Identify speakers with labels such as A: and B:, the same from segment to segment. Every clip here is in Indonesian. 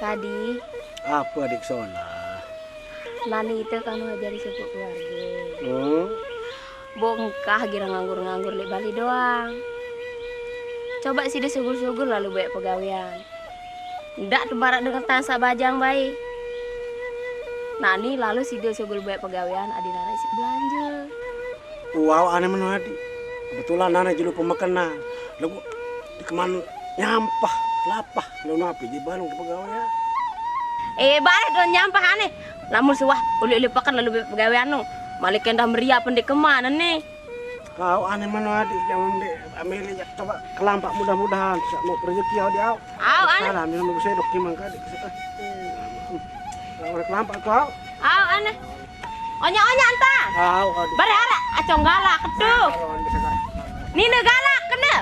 A: Kadi,
B: Apa adik Sona?
A: Nani itu kan ngajari sepupu keluarga.
B: Hmm?
A: Bongkah gira nganggur-nganggur di Bali doang. Coba sih dia sugur-sugur lalu banyak pegawaian. Ndak tembarak dengan tansa bajang baik. Nani lalu si dia sugur banyak pegawaian adinara isi belanja.
B: Wow, aneh menadi. Kebetulan aneh jadi pemakena. Lalu di keman nyampah, lapah, lalu napi di balung di pegawai.
A: Balik don nyampah aneh. Lamun suah uli-uli pakan lalu banyak pegawaian no. Malik kendah meriah pendek kemana nih?
B: Kau aneh menadi jangan di Amelia coba kelampak mudah-mudahan mau rezeki kau di au.
A: Au aneh.
B: Salam minum bisa dok kimang kadi. Orang kelampak kau.
A: Au aneh. Onya-onya anta.
B: Au adik.
A: Bare ada acong galak keduh. Nina galak kena.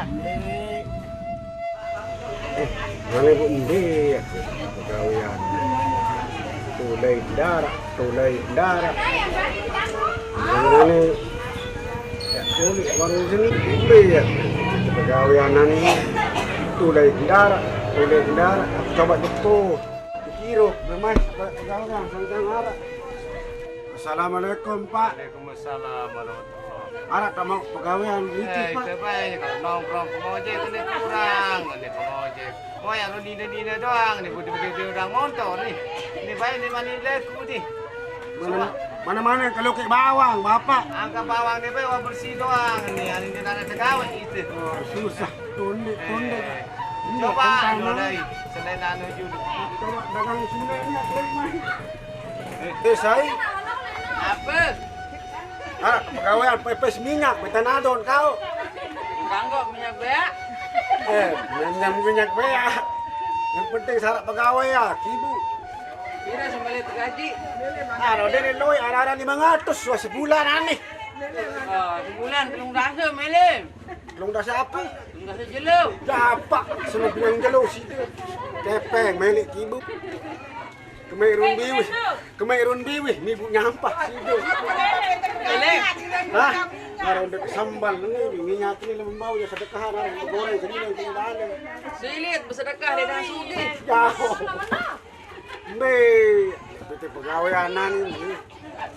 B: Mana bu indi pegawaian. Tulai darah. Ini ya sulit baru sini indi ya. Pegawaian ini tulai darah. Aku coba betul. Dikiro, memang pegawaian sanjang arah. Assalamualaikum Pak.
C: Waalaikumsalam warahmatullahi.
B: Arah kamu pegawaian itu Pak.
C: Itu baik kalau nongkrong pengojek ini kurang, ini pengojek. Oh yang lu dina doang, nih budi orang motor nih. Ini baik nih mani leku nih.
B: Mana kalau ke bawang Bapak.
C: Angka bawang nih baik bersih doang. Nih hari ini ada tegawat itu.
B: Oh, susah tunde.
C: Coba mulai selain anu judi.
B: Coba dagang sini saya.
C: Apa?
B: Pegawaian pepes minyak, betanadon kau.
C: Kanggo minyak bea.
B: Minyak bea. Yang penting syarat pegawai ya, Ibu.
C: Kira sembali gaji.
B: Dari loy ada 500 wah sebulan aneh.
C: Oh, sebulan belum dasa melim.
B: Belum dah siapa?
C: Belum dasa jeluk.
B: Dapat semua bilang jelo situ. Kepeng melik Ibu. Kemerun biwih, mibu nyampah situ. Hah? Kalau udah sambal ini minyak ini lebih bau ya sedekah orang goreng sini yang tinggal.
C: Silit bersedekah dia dah sugi.
B: Jauh. Itu pegawaian ini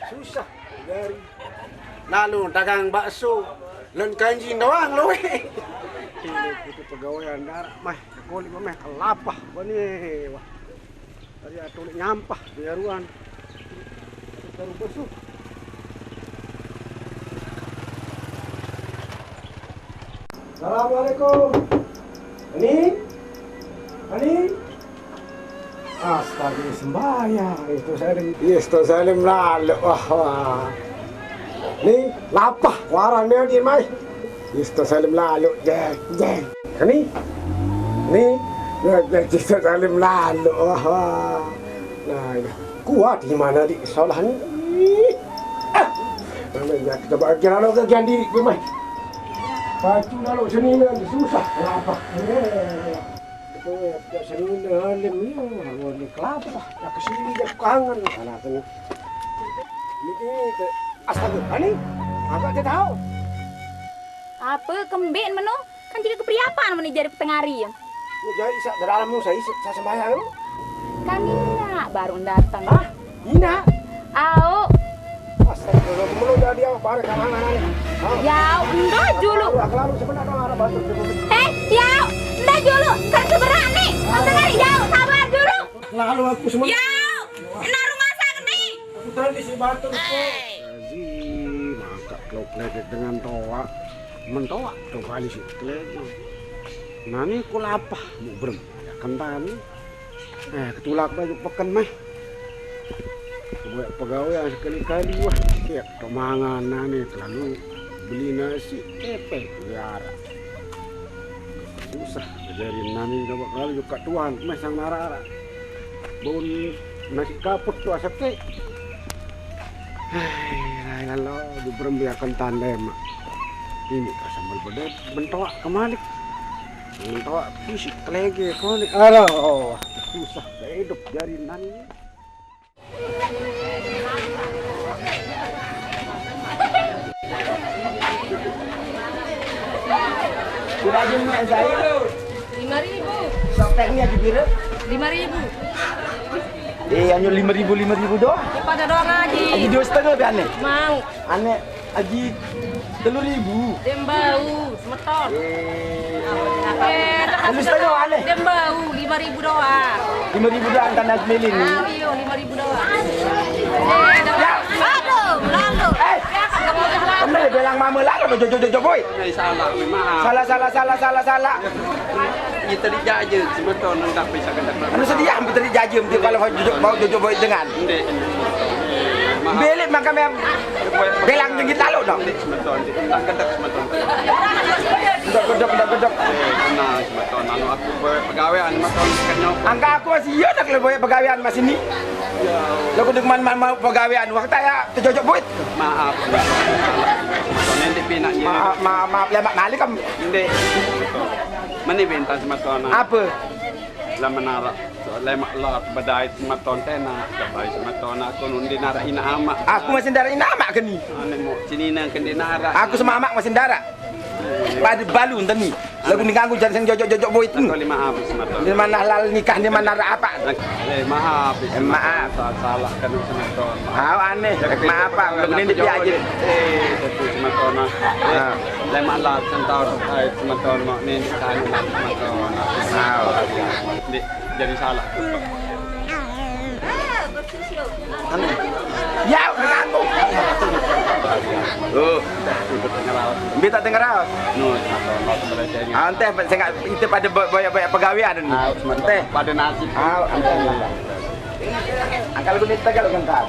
B: susah dari. Lalu dagang bakso, len kanjing doang loh. Ini itu pegawaian darah mah, kulit mah kelapah bani. Wah. Tadi tulik nyampah biaruan. Baru besuk. Assalamualaikum. Ani. Astaga sembahyang itu salim lalu. Wah. Ni lapah warang dia di mai. Isto salim lalu jeng. Ani. Ni kita salim lalu. Wah. Nah, kuat di mana di salah ni? Namanya kita bagi lalu ke diri mai. Pacu lalu sini nanti susah. Kenapa? Itu ya sini halim ni, warna kelapa. Ya kesini dia kangen. Anak ni. Ini astaga, ani? Apa dia tahu?
A: Apa kembin meno? Kan jadi kepriapan meni jadi petengari ya.
B: Jadi dalammu saya sembahyang.
A: Kan Nina baru datang.
B: Hah? Nina?
A: Au.
B: Astagfirullah, belum jadi apa bare kalangan ani.
A: Yau, enggak julu.
B: Lalu sebenarnya arah batu.
A: Yau, enggak julu. Kan seberat nih. Petengari jauh, sabar dulu.
B: Lalu aku semua.
A: Yau, enak rumah sakit nih.
B: Aku tadi si batu itu. Jadi, maka klop ledek dengan toa. Mentoa tuh kali sih ledek. Nani ku lapah mu brem. Ya kentan. Ketulak baju pekan mah. Buat pegawai sekali-kali wah. Ya kemangan nani terlalu beli nasi kepeng biara. Susah jadi nani coba kali juga tuan mesang nara. Bon nasi kaput tuh asake. Lalu di brem ya kentan deh mak. Ini sambal pedas bentoak kemalik. Bentoak fisik lagi kemalik. Aduh. Susah hidup dari nani. Sudah jumlah saya
A: 5.000.
B: Sopeknya di biru.
D: 5.000.
E: Hanya 5.000 doang.
D: Pada doang aja.
E: Aji 2,5 be aneh.
D: Mau.
E: Aneh aji 3.000.
D: Dem bau, semeton.
E: Anu setengah aneh.
D: Dem bau 5.000 doang.
E: 5.000 doang tanah melin ni.
D: Iya, 5.000 doang.
A: Aduh, lalu.
E: Kamu bilang mama lah kalau jojo boy.
F: Salah, maaf.
E: Salah.
F: Ya tadi jaja, cuma tahun tak bisa kena.
E: Anu sedia hampir tadi jajam dia kalau mau jojo boy dengan.
F: Ndek.
E: Belik maka mem belang tinggi talu dong.
F: Cuma tahun tak kedak cuma tahun.
E: Gedok.
F: Kenal cuma tahun anu aku pegawaian cuma tahun kenyau.
E: Angka aku masih iya nak lebih pegawaian mas ini. Lo kudu mau pegawaian waktu ya terjojok boy.
F: Maaf. Nanti pinaknya.
E: Maaf lemak malik kamu.
F: Ndek. Mana bintang cuma tahun.
E: Apa?
F: Lah menara. Lemak lah badai cuma tahun tena. Badai cuma tahun aku nundi nara ina amak.
E: Aku masih darah ini amak ke ni.
F: Ane mau sini nang kendi nara.
E: Aku sama amak masih darah. Pada balu enten ni. Lagu nikah aku jangan jojok boy itu.
F: Aku maaf cuma tahun.
E: Di mana halal nikah di mana apa?
F: Maaf.
E: Maaf.
F: Salah kan cuma tahun.
E: Aneh. Maaf pak. Lagu ini dia aja.
F: Satu cuma tahun. Lemak lah centaur cuma tahun mak ni kan cuma tahun. Jadi salah.
E: Ya, mengaku. Biar tak dengar raut. Ante, saya itu pada banyak pegawaian ni. Ante,
F: Pada nasib.
E: ante. Angkal aku ni tegal kan.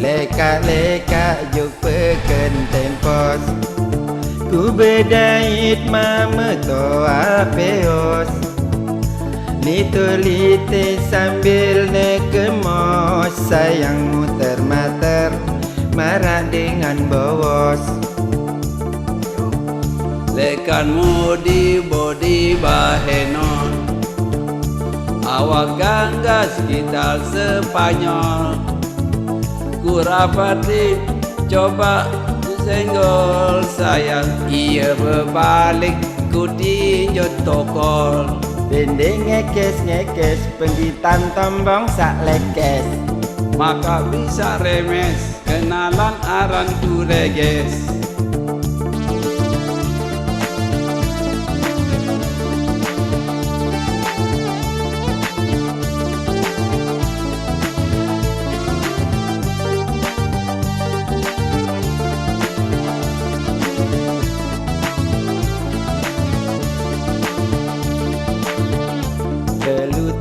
G: Leka-leka jumpa kenteng pos. Ku berdait mama toa peos. Lito-lite sambil nekemos. Sayang muter-mater marah dengan bos.
H: Lekanmu di bodi bahenon. Awak ganggas kita Spanyol. Kurapati coba ku senggol sayang. Ia berbalik ku tinjau tokol.
G: Dendeng ngekes-ngekes penggitan tombong sak lekes.
H: Maka bisa remes kenalan aran ku reges.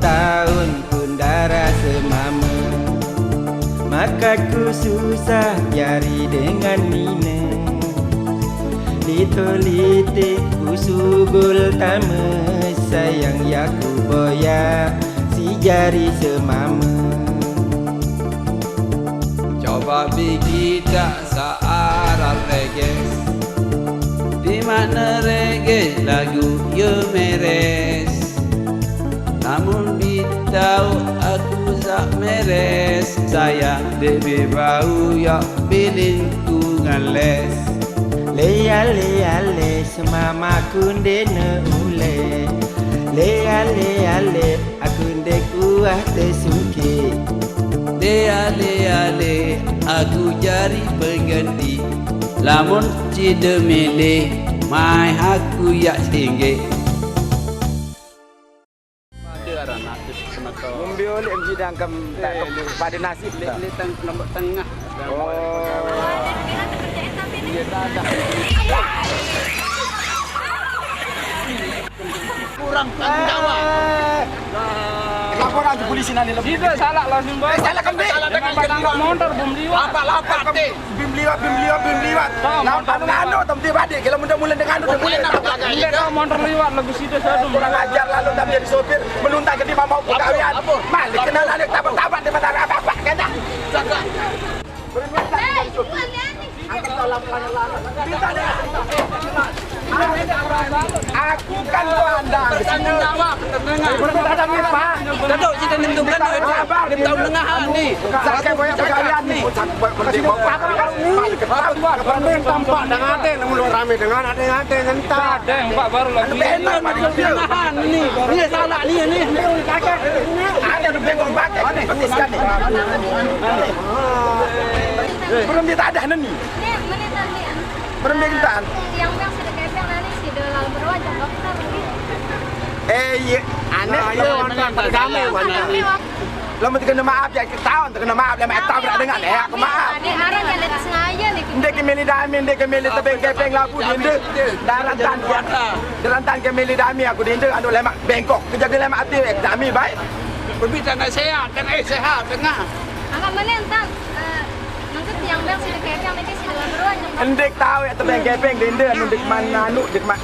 G: Tahun pun darah semama. Maka ku susah jari dengan Nina. Lito-lite ku sugul tama. Sayang ya ku boya si jari semama.
H: Coba kita searah reges. Di mana reges lagu you meres. Namun bitau aku tak meres. Sayang debe bau ya pilih ku ngales.
G: Le semama kunde ne ule. Le akunde kuah tesuki.
H: Ale aku jari pengganti. Lamun cide milih mai aku ya singgih.
E: Membiolek mesti dangkam pada nasib dah.
H: Letang nombor tengah.
E: Dia tak ada.
C: Kurang tanggungjawab.
E: Laporan ke polisi nanti lebih.
D: Tidak salah langsung bawa.
E: Salah kan deh.
D: Dengan motor belum liwat.
C: Apa lapar deh?
E: Bim liwat. Anu temti badik. Kalau mudah-mudahan dengan anu boleh.
D: Tidak tahu motor liwat lagu situ saya
E: Kurang ajar lalu dah jadi sopir meluntak ke di mau pegawaian. Malik kenal anak tabat-tabat di mana apa-apa kata.
C: Cakap.
E: Aku kan pandang di sini. Ada ni Pak.
H: Duduk sini nentukan dia tahu tengah ni.
E: Sakai banyak pegawaian ni.
B: Kepenting tampak dengan ade, namun rame dengan ade ngentar.
D: Ada yang Pak baru lagi.
H: Benar tengahan ni. Ni salah ni.
E: Ada tu bengkok pakai ni. Petiskan ni. Belum dia tak ada ni. Belum dia kentaan.
A: Yang sudah kepeng nanti sudah lalu berwajah kita pergi.
E: Iya, aneh.
B: Damai mana ni?
E: Lama terkena maaf ya, tahun terkena maaf. Lama tak berat dengan aku maaf.
A: Ada orang yang lihat sengaja nih.
E: Ndek kemeli dami, ndek kemeli tebeng kepeng lapu dinde. Darantan dia. Darantan kemeli dami aku dinde anu lemak bengkok. Kejaga lemak hati dami baik.
H: Berbicara nak sehat, sehat tengah.
A: Angkat mana entah. Nanti yang bang sudah kepeng nanti sudah lalu berwajah.
E: Ndek tahu ya tebeng kepeng dinde anu dek mana anu dek mak.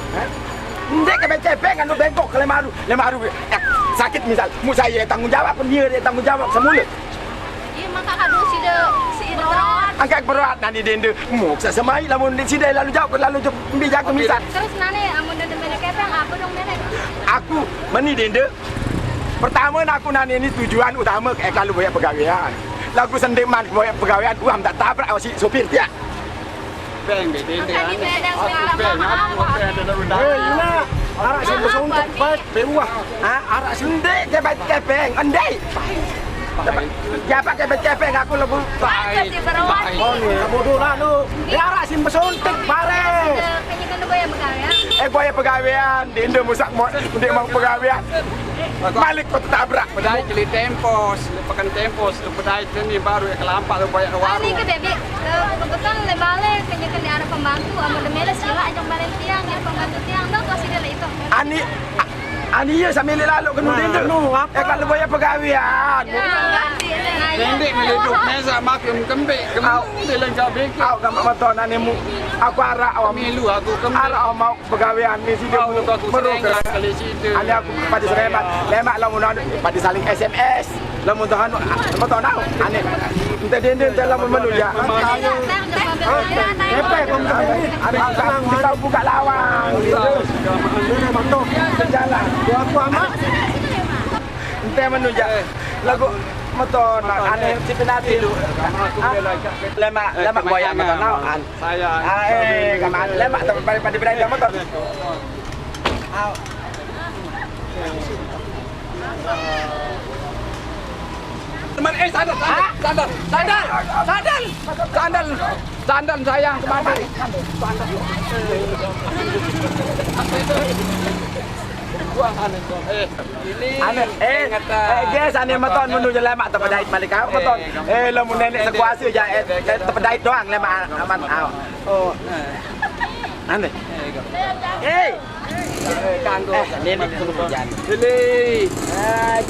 E: Ndek kepeng anu bengkok ke lemak aru. Sakit misal, mu saya tanggung jawab pun dia tanggung jawab semula.
A: Iya maka kado sudah berawat.
E: Angkat berat nanti dinde. Mu sesemai lamun di sini lalu jawab bijak misal.
A: Terus nane amun ada mana kepeng apa dong nenek?
E: Aku meni dende. Pertama aku nani ini tujuan utama ke kalau banyak pegawaian. Lagu sendeman banyak pegawaian uam tak tabrak awak si sopir dia.
H: Beng dia
A: Tadi bedang segala
B: Ina, arak sini suntuk baik bewah.
E: Arak sendek kebat kepeng endai. Siapa kebat kepeng aku lebu.
A: Baik. Berawat.
B: Oh ni, bodoh lah lu. Arak sini suntuk pare.
A: Kayaknya kan gue yang begal ya.
E: Banyak pegawaian dende musak ndek mau pegawaian. Malik kau tabrak.
H: Pedai jeli tempos, lepakan tempos, pedai ni baru ya kelampak tu banyak warung.
A: Ini ke baby, kebetulan le balik kayaknya kan di arah pembantu, amun demele sila ajang balik tiang, ya pembantu tiang, dah kasih dia itu.
E: Ani ya sambil lalu kena dende. Kalau banyak pegawaian.
H: Pendek meleduk mesa makin kembik, dia lengkap bekik.
E: Aku gambar motor nanimu. Aku arah awam.
H: Milu aku kembik.
E: Arah awam mau pegawaian ni sini
H: Kau aku
E: merukah.
H: kali situ.
E: Ani aku pada seremat, lemak lamun pada saling SMS. Lamun tahan, motor nau. Ani, entah dende lamun menuja. Ada kita buka lawang.
B: Bantu.
E: Berjalan.
B: Aku amat.
E: Entah menuja. Lagu motor aneh si penati lu. Lemak boyak motor nau.
H: Saya.
E: Kaman lemak pada berada motor.
H: Teman sandal sayang kemana?
E: Guys, aneh motor menuju lemak terpedait balik kau motor. Lamun nenek sekuasa je terpedait doang lemak aman. Oh. Aneh.
H: Kanggo.
E: Nenek tunggu hujan.
H: Jeli.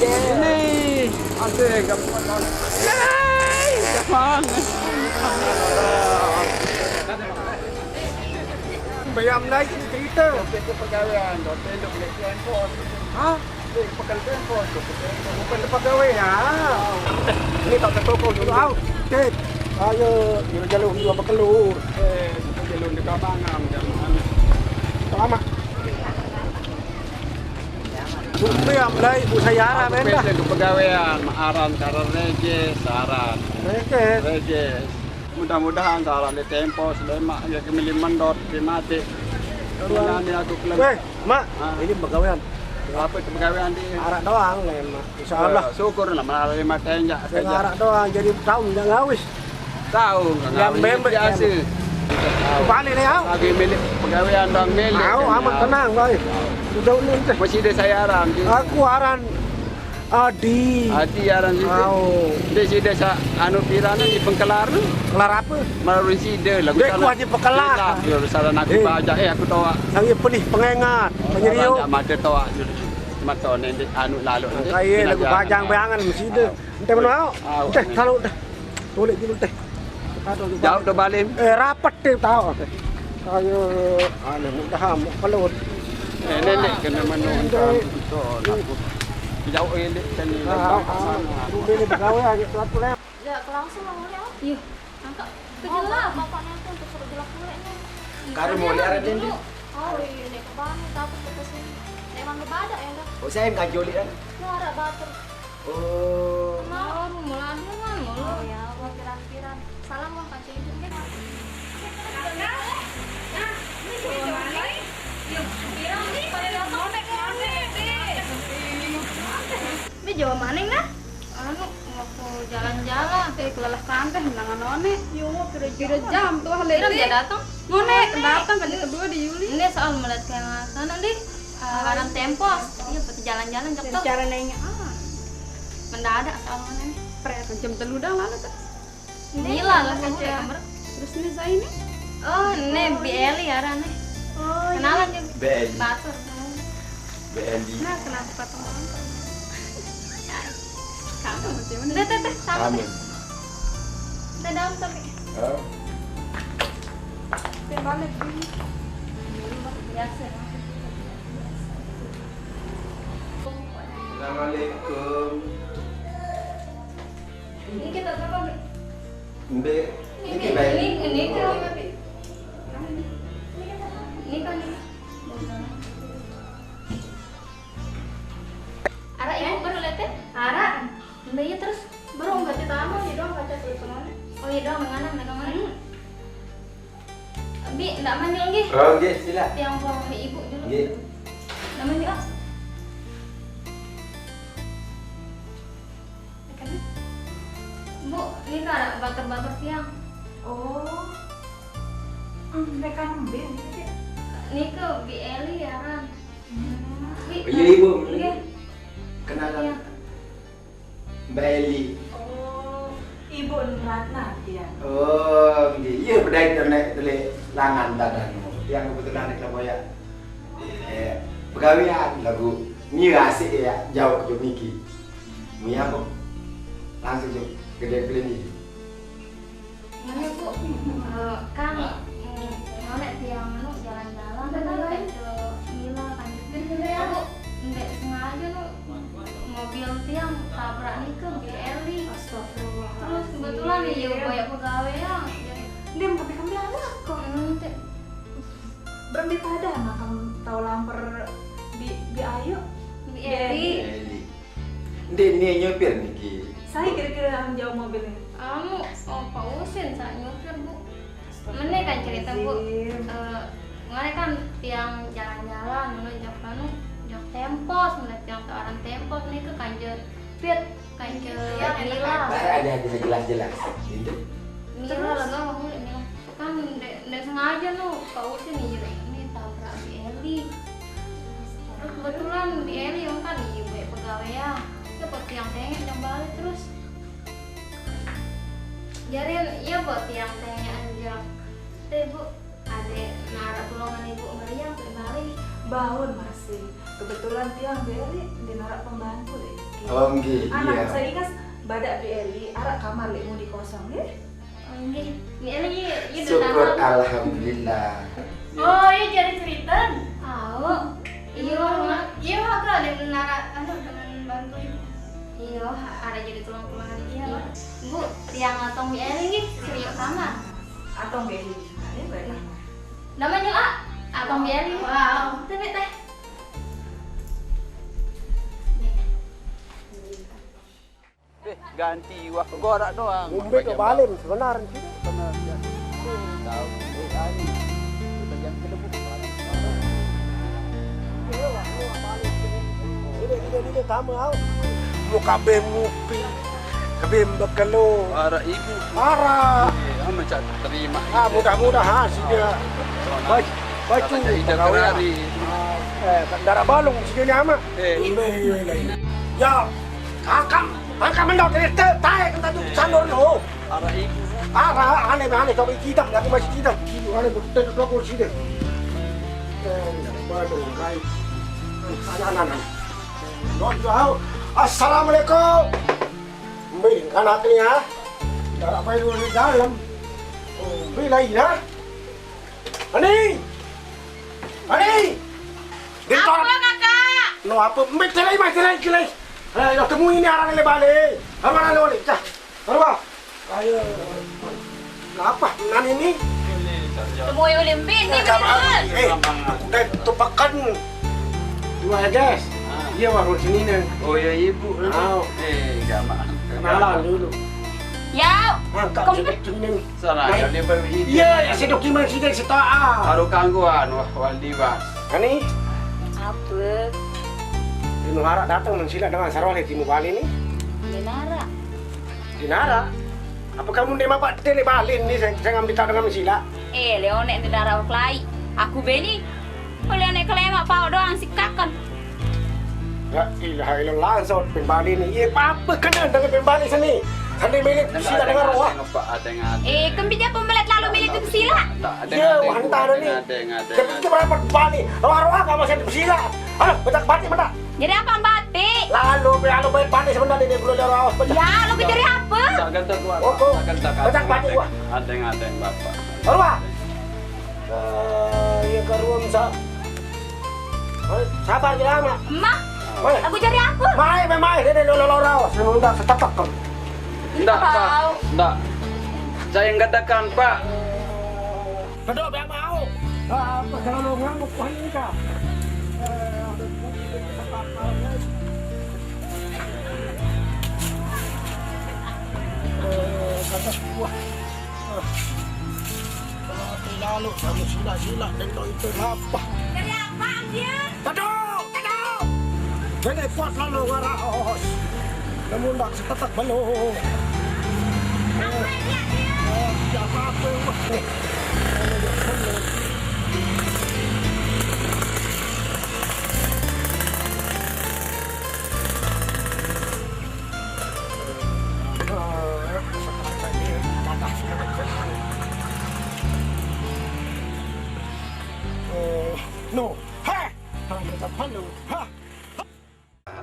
H: Jeli. Asik kamu. Gampang.
B: Bayam lagi cerita.
H: Pegawaian, hotel boleh handphone.
B: Hah?
H: Pakai handphone.
B: Bukan tempat gawe ya. Ini tak tertoko dulu. Okey. Ayo, kita jalan dua pekelur.
H: Jalan di Kabangan.
B: Selamat. Bukti yang mulai ibu saya arah benda.
H: Itu pegawaian, aran saran reje, saran. Reje. Mudah-mudahan saran di tempo selemak ya kemili mendot di mati. Kemudian aku kelam.
B: Weh, mak, ini pegawaian.
H: Apa itu pegawaian di
B: Arak doang, mak. Insyaallah.
H: Syukur lah malah 5 tenjak
B: Saya
H: saja.
B: arak doang jadi tahun enggak ngawis.
H: Tahu
B: Yang bembet
H: biasa.
B: Balik ni au.
H: Lagi milik pegawaian dong milik.
B: Au amat tenang, boy. Sudah ulun teh.
H: Masih ada saya aran.
B: Aku aran Adi.
H: Hati aran situ.
B: Au.
H: Dia sida sa anu pirana di Pengkelar tu.
B: Kelar apa?
H: Melalui sida lagu
B: Dek ku haji Pengkelar.
H: Dia saran aku baca aku tahu.
B: Yang penih pengengat, penyeriuk.
H: Mata tahu mata ni anu lalu.
B: Kaya lagu bajang bayangan mesti dah. Entah mana au. Teh kalau dah. Tolek dulu teh.
H: Jauh tu balik.
B: Rapat teh tahu. Kaya anu mudah mau kelut.
H: Nenek kena menonton. Jauh elok sini.
B: Rumah ni pegawai agak telat pula.
A: Ya, langsung lah mulia. Iya. Angkat. Kejelah bapaknya tuh untuk suruh Kalau kuleknya.
E: Karo mau lihat ada ni.
A: Oh, iya, nek kebangun takut ke sini. Nek mang kebadak ya dah.
E: Oh saya enggak joli kan.
A: Suara batur.
E: Oh.
A: Mau mulai kan mulu. Oh ya, gua kira-kira. Salam bang kaca itu kan. Ini Jawa maning nah? Anu mau jalan-jalan kayak kelelah kanteh nangan none. Yo, kira-kira jam tuh hari ini. Dia datang. Ngone datang kan kedua di Juli. Ini soal melihat kayak sana nih. Barang tempos. Iya, pasti jalan-jalan jok tuh. Cara nanya mendadak soal mana nih? Jam 3 dah lalu tuh. Gila lah kaca. Terus ini saya ini? Oh, ini BLI ya Rane. Oh, kenalan ya.
E: BLI.
A: Batur.
E: BLI.
A: Nah, kenapa potong nonton? Kamu mesti mana? Teh, sama. Teh dalam tapi.
E: Oh.
A: Teh balik ini. Biasa.
G: Assalamualaikum.
A: Ini kita berapa?
G: Mbe,
A: Ini kan. Ini kan. Ara ibu baru lihat ya? Ara, mbak iya terus baru nggak cerita apa sih dong baca tulis mana? Oh iya dong, mana megang mana? Bi, nggak manggil lagi?
G: Oh, nggih, sila.
A: Yang suami ibu dulu.
G: Nggih.
A: Nggak manggil ah? Bu, ini kan ada bater-bater tiang.
I: Oh, mereka ngambil
A: Ini ke Bi Eli ya Ran. Bi,
G: Oh, iya, Ibu.
A: Iya.
G: Kenalan. Mbak Eli.
I: Oh, Ibu Ratna dia.
G: Oh, nggih. Iya bedai naik tele langan badan. Yang kebetulan nek ya. Pegawean lagu ni asik ya jauh ke Miki. Mi apa? Langsung je gede klinik.
A: Mana Bu? Kan mana tiang mana jalan-jalan kan ke Mila kan. Aku nggak sengaja nu mobil tiang tabrak nih ke Bi Eli.
I: Astagfirullah.
A: Terus kebetulan ya banyak pegawaian.
I: Dia mau kami kami anak kok. Berarti pada anak kamu tahu lamper di Ayu.
A: Bi Eli.
G: Eli. Ndek ni nyopir Miki.
I: Saya kira-kira yang jauh mobilnya.
A: Kamu Pak Usin saat nyopir Bu. Mana kan cerita Bu? Mana kan tiang jalan-jalan, mana jok kanu, jok tempos, mana tiang seorang tempos nih ke kanjer fit, kanjer Mila.
G: Ada jelas-jelas. Itu.
A: Mila lah nggak mau ini kan nggak sengaja nu Pak Usin ini tabrak Bi Eli. Terus kebetulan Bi Eli yang kan ibu pegawai ya buat tiang tengah yang balik terus. Jarin iya buat tiang tengah aja. Bu, ada narak tulungan Ibu Maria balik.
I: Bangun masih. Kebetulan tiang Beli di narak pembantu deh.
G: Oh, nggih.
I: Anak
G: Iya.
I: saya ingat badak Beli, arak kamar lek mau dikosong deh.
A: Nggih, Bi Eli iya
G: Syukur alhamdulillah.
A: Oh, iya jadi cerita. Tahu. Iya aku ada narak anu dengan bantu Ibu. Iya, ada jadi tulang-tulangan iya. Bu, tiang atong Bi Eli nggih serius sama.
I: Atau Beli. Ada badak.
A: Namanya A, atong Bi Eli. Wow, teh teh.
H: Ganti wah gorak doang.
B: Umbe ke balik sebenarnya sih.
H: Benar ya. Tahu ini. Kita yang kelebuk.
B: Ini kamu au. Muka bemupi. Kebim bekelo.
H: Para ibu.
B: Marah.
H: Aman cak terima.
B: Ah, mudah-mudahan sih dia. Baik, baju
H: Ida kerari.
B: darah balung sini ama. Ya, kakak mendok tae kita tuh sandor lo.
H: Para ibu.
B: Aneh tapi kita aku masih kita. Aneh betul betul sini. Waduh, kai. Anak-anak. Assalamualaikum. Mbak, anak ni ya. Darah apa dulu di dalam. Mbak lagi ya. Ani. Apa kakak? No apa? Mbak celai. Ayo temu ini arang le balik. Mana le balik? Cah. Berapa? Ayo. Apa? Nan ini?
A: Temui oleh bini betul.
B: Aku dah tupakan. Dua ya guys. Iya warung sini nih.
H: Oh ya ibu.
B: Mau.
H: Enggak maaf.
B: Kenalan dulu.
A: Ya.
B: Mangkap sini.
H: Sana ya dia baru ini.
B: Iya, si dokumen sih dari setaa.
H: Baru gangguan wah diwas.
B: Ani,
A: Apa?
B: Dino Hara datang mensila dengan Sarwale Timu Bali nih.
A: Denara.
B: Dinara. Apa kamu nema Pak Tele Balin nih saya ngambil tahu dengan mensila.
A: Leonek denara waklai. Aku beni. Leonek kelema pau doang sikakan.
B: Ya ilaha illallah langsung pen Bali nih. Iya apa kena dengan pen Bali sini. Sandi milik sila dengan roh.
A: Kembija pembelet lalu milik itu sila.
B: Iya, hantar nih. Kita berapa Bali? Roh-roh kamu saya sila. Ah, betak bati betak.
A: Jadi apa batik?
B: Lalu bayar Bali sebenarnya ini belum ada roh.
A: Ya, lu cari apa?
B: Betak bati gua.
H: Ada bapak.
B: Roh. Iya karuan sa. Sabar aja lama.
A: Emak, aku cari apa?
B: Mai, ini lolo. Semua setapak kan.
H: Enggak, Pak. Enggak. Saya enggak adakan, Pak.
B: Kedua yang mau. Apa kalau lo ngamuk kau ini kah? Kata buah. Lalu kamu sila dan itu apa?
A: Cari apa dia?
B: Taduk. Jadi kuat lalu waraos. Namun tak seketak belum.
A: Apa dia?
B: Apa? No. Ha! Hello. Ha!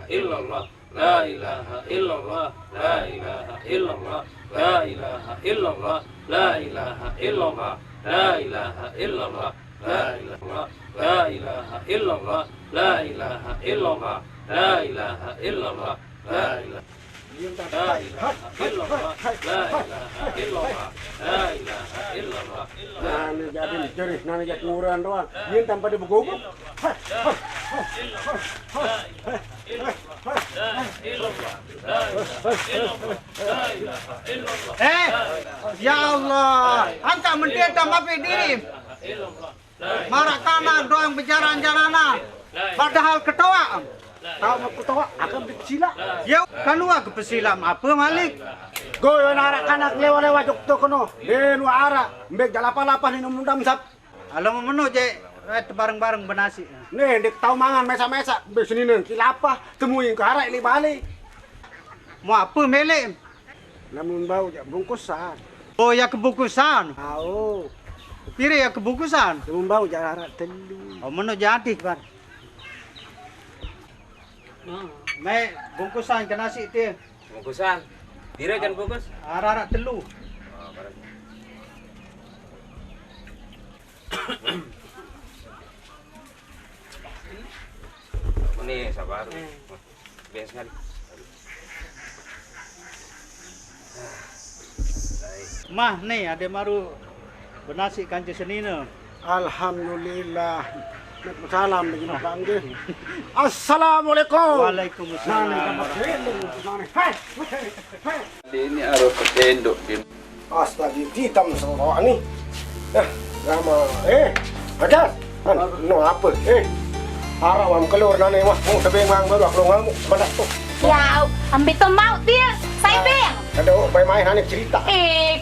D: Illallah, la ilaha illallah, la ilaha illallah, la ilaha illallah, la ilaha illallah, la ilaha illallah, la ilaha, la ilaha illallah, la ilaha illallah, la ilaha illallah, la ilaha La ilaha illallah, la ilaha illallah, la ilaha illallah.
B: Nani jadi jerih, nani jadi nguran doang. Yin tanpa dibuguk.
C: Ya Allah, anta mendeta mafi diri. Marak kanan doang berjalan jalanan. Padahal ketua.
B: Tahu mau ketua akan bersila.
C: Ya, kanua ke pesilam apa Malik?
B: Goyo narak kanak lewa-lewa jokto kono. Den wara, mbek jalapa-lapan ini mundam sap.
C: Alam menu je bareng-bareng benasi.
B: Nih, dek tahu mangan mesa-mesa. Mbek sini neng kilapa temuin ke arah ini balik.
C: Mau apa melek?
B: Namun bau jak bungkusan.
C: Oh ya kebungkusan.
B: Tahu.
C: Pire ya kebungkusan.
B: Namun bau jak arah telu.
C: Oh menu jadi kan. Mai bungkusan ke nasi tu.
D: Bungkusan. Pira kan bungkus?
C: Arah-arah telu.
D: Ini sabar. Biasa sekali.
C: Mah nih ada maru benasi kanci senina.
B: Alhamdulillah. Salam begini panggil. Assalamualaikum.
C: Waalaikumsalam.
H: Ini harus petenduk di
B: Astaga, hitam semua ni. Lama. Ajar. No apa? Haram keluar nane mah. Mau tebing mang baru aku ngamuk badak tu.
A: Ya, ambil tomau dia. Saya beng.
B: Ada bayi main hanya cerita.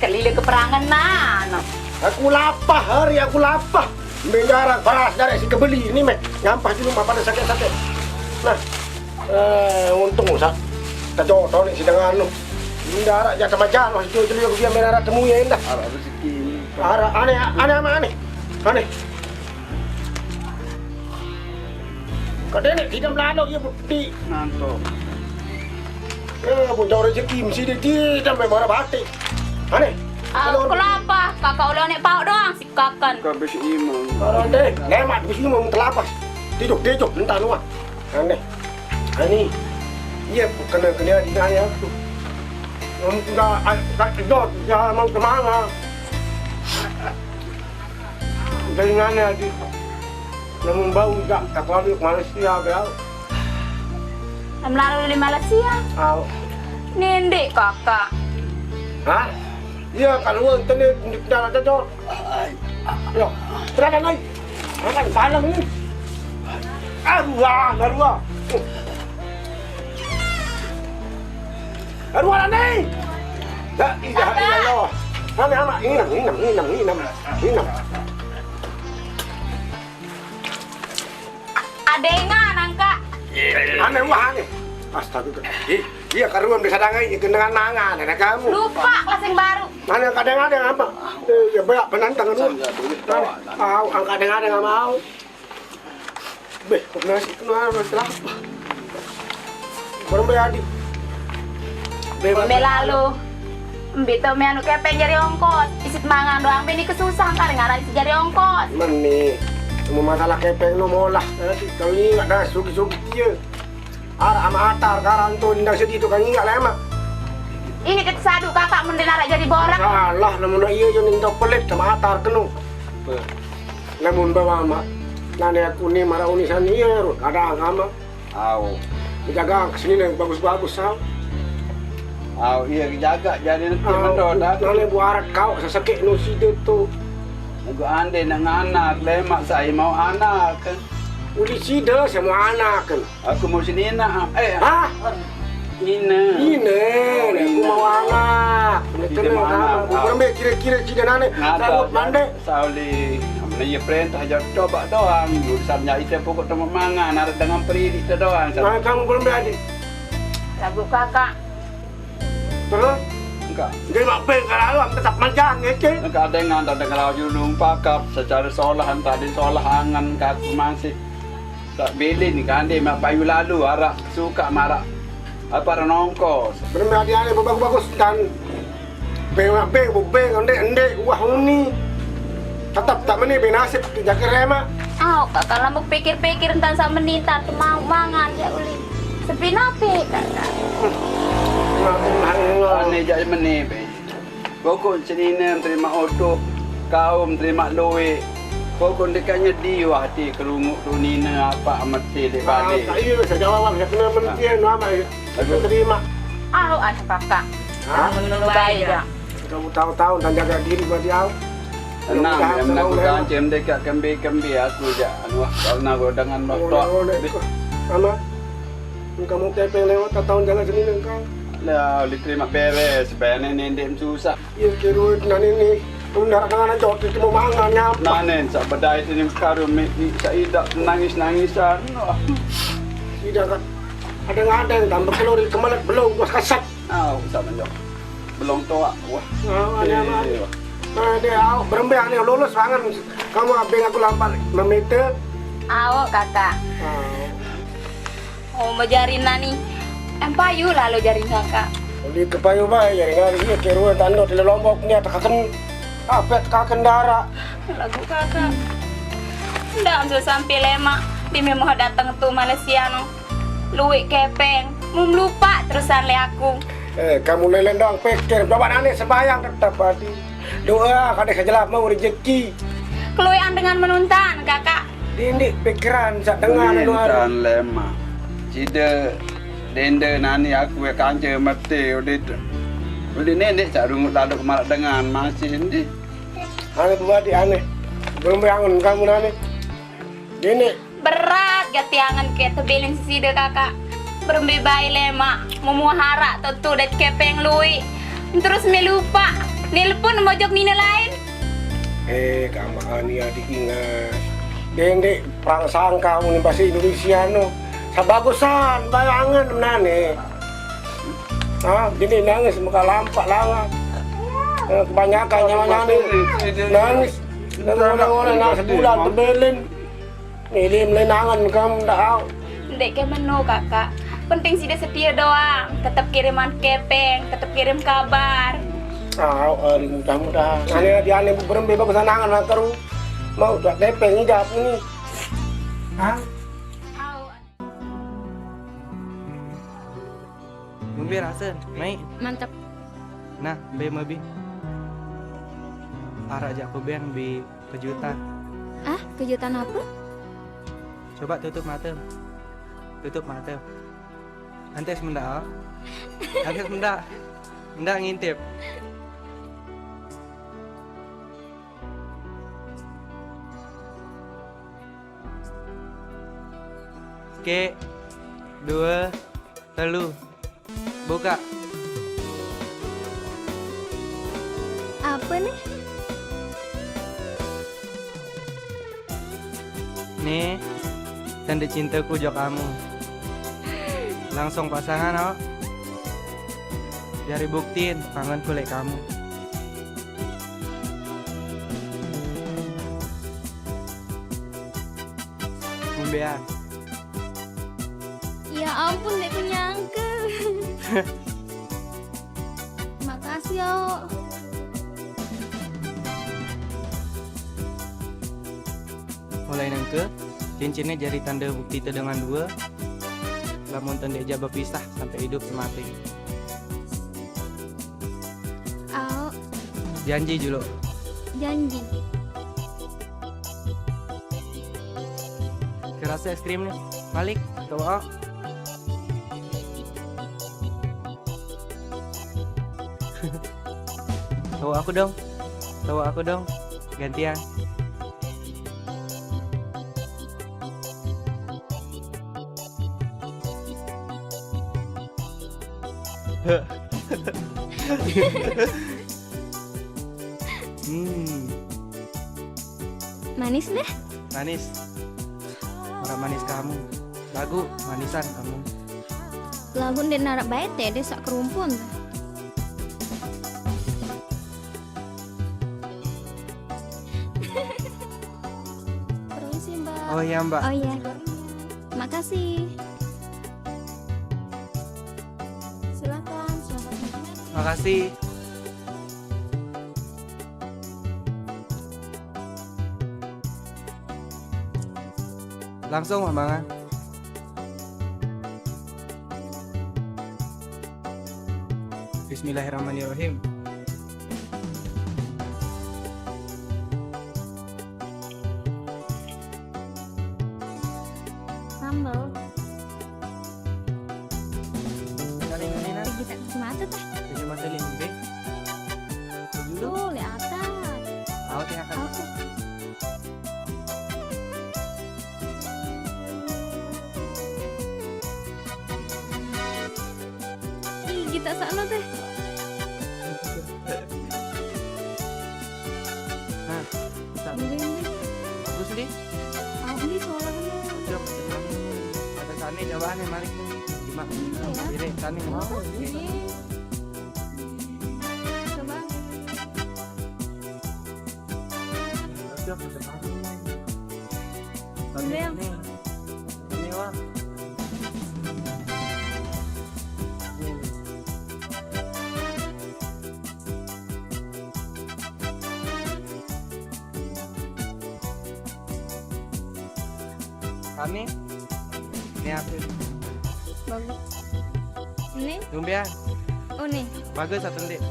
A: Kelile keperangan nan.
B: Aku lapar hari aku lapar. Menjarang paras dari si kebeli ini meh nyampah dulu mah pada sakit-sakit. Nah, untung usah. Tajo tahu ni sidang anu. Mendarat jatuh macam masih jauh-jauh aku biar mendarat temu ya indah.
H: arah rezeki.
B: Aneh. Kadang ni tidak melalu dia bukti.
H: Nanto.
B: Pun jauh rezeki mesti dia tidak memang batik. Aneh.
A: Aku apa? Kakak udah nek pau doang sikakan.
H: Kau besi imam.
B: Kalau deh, lemat di sini mau telapas. Tidur, entah luar. Aneh. Ini, iya kena di sana tu. Enggak, ya mau kemana? Telingannya di namun bau tak kalau di Malaysia bel.
A: Lalu di Malaysia.
B: Au.
A: Nendek kakak.
B: Hah? Iya kalau tadi di dalam cocok. Yo, terakan lagi. Akan palang ni. Arwah. Arwah ni. Tak tidak Allah. Anak inam.
A: Adengan angka.
B: Aneh wah ni. Astaga. Iya karuan bisa dangai dengan nangan ada kamu.
A: Lupa kelas yang baru.
B: Mana kadang-kadang apa? Ya banyak penantang lu. Au, ang kadang-kadang enggak mau. Beh, kok nasi kenal masalah. Baru adik.
A: Bebe lalu. Mbito me anu kepeng jari ongkos. Isit mangan doang beni kesusahan kadang-kadang isi jari ongkos.
B: Meni. Semua masalah kepeng no molah. Kau ini enggak ada sugi-sugi dia. Ara ama atar karanto ndang sedih tu kan ingat lah emang.
A: Ini kesadu kakak mendengar jadi borak.
B: Salah namun iya yo ning pelit sama atar kenu. Namun bawa mak. Nane aku ni marah unisan iya ro. Ada agama.
H: Au.
B: Jaga kesini yang bagus-bagus sao.
H: Au iya jaga jadi nanti mendodak.
B: Nane buarat kau sesekik nu situ tu.
H: Aku ande nang anak lemak saya mau anak kan.
B: Uli sida semua anak kan.
H: Aku mau sini nak.
B: Hah?
H: Ina.
B: Aku mau anak. Tenang kamu. Berme kira-kira sida nane. Sarut mande.
H: Sauli. Amne ya perintah aja coba doang. Urusannya itu pokok temu mangan ada dengan peridik itu doang.
B: Nah, kamu berme adik.
A: Lagu kakak.
B: Terus?
H: Enggak.
B: Dia mak peng kalau tetap manjang ngece.
H: Enggak ada yang ada kalau julung pakap secara solahan tadi solahangan kaku masih. Tak beli ni kan dia mak payu lalu arak suka marak apa nongkos.
B: Berme adik ane bagus-bagus dan peng bubeng ende wah uni. Tetap tak meni benasib jaga rema.
A: Au, kakak lambuk pikir-pikir tentang sama menita mau mangan ya uli. Sepi nape kakak.
H: Ane jadi meni be. Pokok cenina terima otok, kaum terima loe. Pokok dekatnya dia hati kerunguk dunina apa mati di balik.
B: Iya, saya jawab saya kena mentian nama saya terima.
A: Au, ada kakak.
B: Hah?
A: Baik ya.
B: Kamu tahu-tahu dan jaga diri buat dia.
H: Tenang, yang melakukan cem dekat kembi aku je. Anu karena gua dengan doktor.
B: Mama, kamu tepeng lewat tahun jalan sini engkau.
H: Lah, diterima beres. Bayarnya nendem susah.
B: Iya, kirut nani ni. Tunda dengan jauh itu mau mangan nyapa.
H: Nanen sak bedai ini karum ni saidak nangis-nangisan.
B: Tidak kan. Ada tambah kalori kemalat belum bos kasat.
H: Sama jauh. Belum tua. Wah.
B: Dia berembe ane lulus banget. Kamu abeng aku lampar memeter.
A: Au, kakak. Oh, mau jarin nani. Empayu lalu jarin kakak.
B: Di kepayu bae ya ngari iya keruan tando di Lombok ni atakan apet ka kendara.
A: Lagu kakak. Ndak usah sampai lema. Di memang datang tu Malaysia no. Luik kepeng. Mum lupa terusan le aku.
B: Kamu lelendang pikir coba nane sembayang tetap hati. Doa kada sejelap mau rezeki.
A: Keluian dengan menuntan kakak.
B: Ini pikiran sak dengar
H: dan lema. Cida denda nani aku kanje mati udah nenek cak rungut lalu kemarak dengan masih ini.
B: Ane buat aneh. Belum bangun kamu nane. Ini
A: berat gatiangan ke tebeling sida kakak. Berembe bayi lema memuhara tentu dat kepeng lui. Terus melupa. Nelpon mojok nina lain.
B: Kamu ani adik ingat. Dendek perang sangka uni bahasa Indonesia no. Sabagusan bayangan nane. Gini nangis muka lampak langat. Kebanyakan nyawa nangis. Orang-orang nak sebulan terbelin. Ini melenangan kamu tak tahu.
A: Dek ke menu kakak. Penting sih dia setia doang. Tetap kiriman kepeng, tetap kirim kabar.
B: Mudah-mudahan. Ane dia ane berembe bagusan nangan makaru. Mau tak kepeng hijab ini.
J: Mungkin rasa, naik.
A: Mantap.
J: Nah, be mabi. Arak jak ko beng be kejutan.
A: Ah, kejutan apa?
J: Coba tutup mata. Tutup mata. Nanti semendak. Nanti semendak. Mendak ngintip. Oke. 2 3 buka.
A: Apa nih?
J: Nih, tanda cintaku jo kamu. Langsung pasangan, oh. Biar buktiin kangen kulit kamu. Umbean.
A: Ya ampun, nek ku nyangka. Makasih, yo.
J: Mulai nengke, cincinnya jadi tanda bukti itu dengan 2. Lamun tanda aja berpisah sampai hidup semati.
A: Au,
J: Janji dulu.
A: janji.
J: Kerasa es krim nih. Balik, coba. Tahu aku dong. Tahu aku dong. Gantian.
A: Manis deh.
J: Manis. Orang manis kamu. Lagu manisan kamu.
A: Lagu den narak baik teh desa kerumpun. Permisi, Mbak.
J: Oh iya Mbak.
A: Oh iya. Makasih. Silakan, selamat makan.
J: Makasih. Langsung Mama. Bismillahirrahmanirrahim.
A: Sambal.
J: Kali ini nak.
A: Kita kasih mata teh.
J: Jadi mata limbe. Dulu.
A: Tuh, lihat atas.
J: Awak yang akan.
A: Oke. Ih, kita sana teh.
J: Nah, bisa.
A: Ini.
J: Bagus nih.
A: Aku nih soalnya.
J: Udah, tenang. Ada sani jawabannya Malik nih. Gimana?
A: Ya.
J: Kiri, sani.
A: Oh, ini. Coba.
J: Udah, tenang.
A: Udah, yang.
J: Ini wah. Kami ini apa?
A: Bagus. Ini?
J: Lumbian.
A: Oh, nih.
J: Bagus satu nih.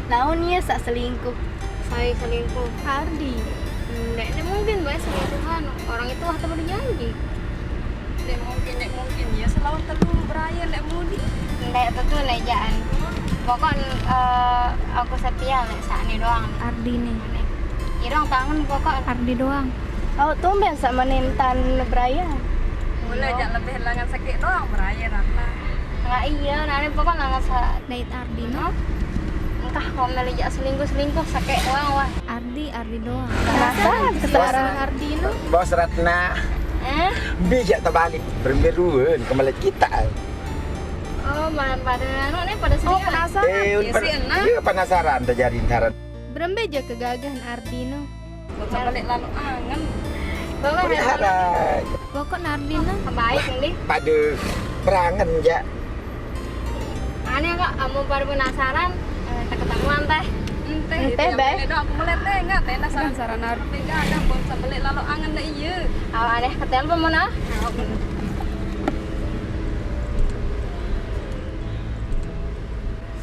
A: Lawannya sak selingkuh. Saya selingkuh. Ardi. Nek mungkin bae selingkuhan. Orang itu harta berjanji.
I: Nek mungkin ya selalu telu beraya nek mudi.
A: Nek tentu nek jaan. Pokok aku setia nek sakne doang. Ardi nih. Irong tangan pokok Ardi doang. Oh, tumben sama nintan beraya.
I: Boleh jak lebih langan sakit doang beraya Ratna.
A: Nggak iya, nanti pokok langan sa date Ardi no. Entah kalau melijak selingkuh sakit doang wah. Ardi doang. Rasa keselaraan Ardi no.
E: Bos Ratna. Bijak terbalik bermeruan kembali kita.
A: Oh, pada anu nih pada sedih. Oh, penasaran.
E: Iya penasaran terjadi ntaran.
A: Berembeja kegagahan Ardino.
I: Bocah balik lalu angen.
A: Pokok Ardino baik nih.
E: Pada berangan ya.
A: Aneh kok, kamu pada penasaran tak ketemuan teh.
I: Teh bae. Nek aku melet teh enggak teh saran Ardi enggak ada bocah balik lalu angen nek ieu.
A: Aw aneh ketelepon mana?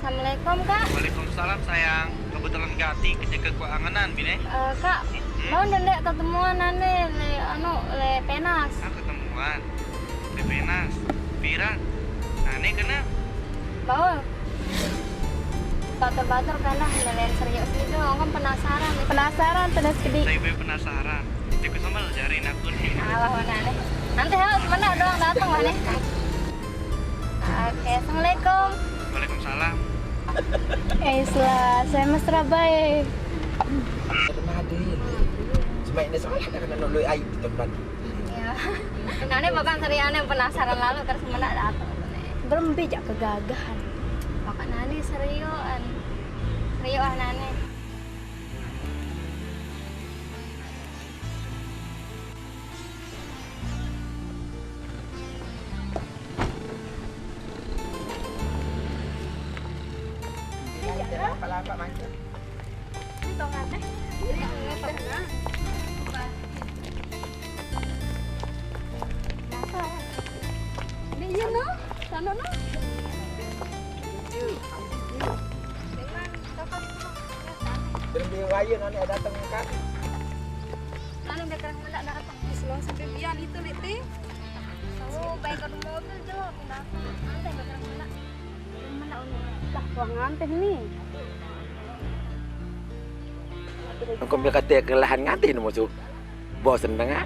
A: Assalamualaikum kak.
K: Waalaikumsalam sayang. Kebetulan ganti ke keuanganan bine.
A: Kak, mau ndek ketemuan ane le penas.
K: Ketemuan. Le penas. Pira? Ane kena.
A: Bawa. Batur-batur kena nelen serius gitu. Kan penasaran pedas gede.
K: Saya penasaran. Aku sama jarin aku nih.
A: Alah mana ane. Nanti harus mana doang datang mana. Oke, assalamualaikum.
K: Waalaikumsalam.
A: Islah, saya mesra baik.
E: Sebaik ini salah karena nului aib teman.
A: Iya. Nane bahkan seri aneh penasaran lalu terus mana datang. Berembejak kegagahan. Bahkan nane seriusan. Serius nane.
E: Apa macam?
A: Ini tongan teh. Ini tengah. Ini iya no, sana no.
E: Berbi wayang ane datang kan.
A: Lalu mereka hendak datang.
I: Selong sampai bian itu liti.
A: Oh, baik ke mobil jauh pindah. Nanti mereka hendak. Mana lah ruangan teh nih.
E: Kau biar kata kelahan ngantin musuh. Bosan banget.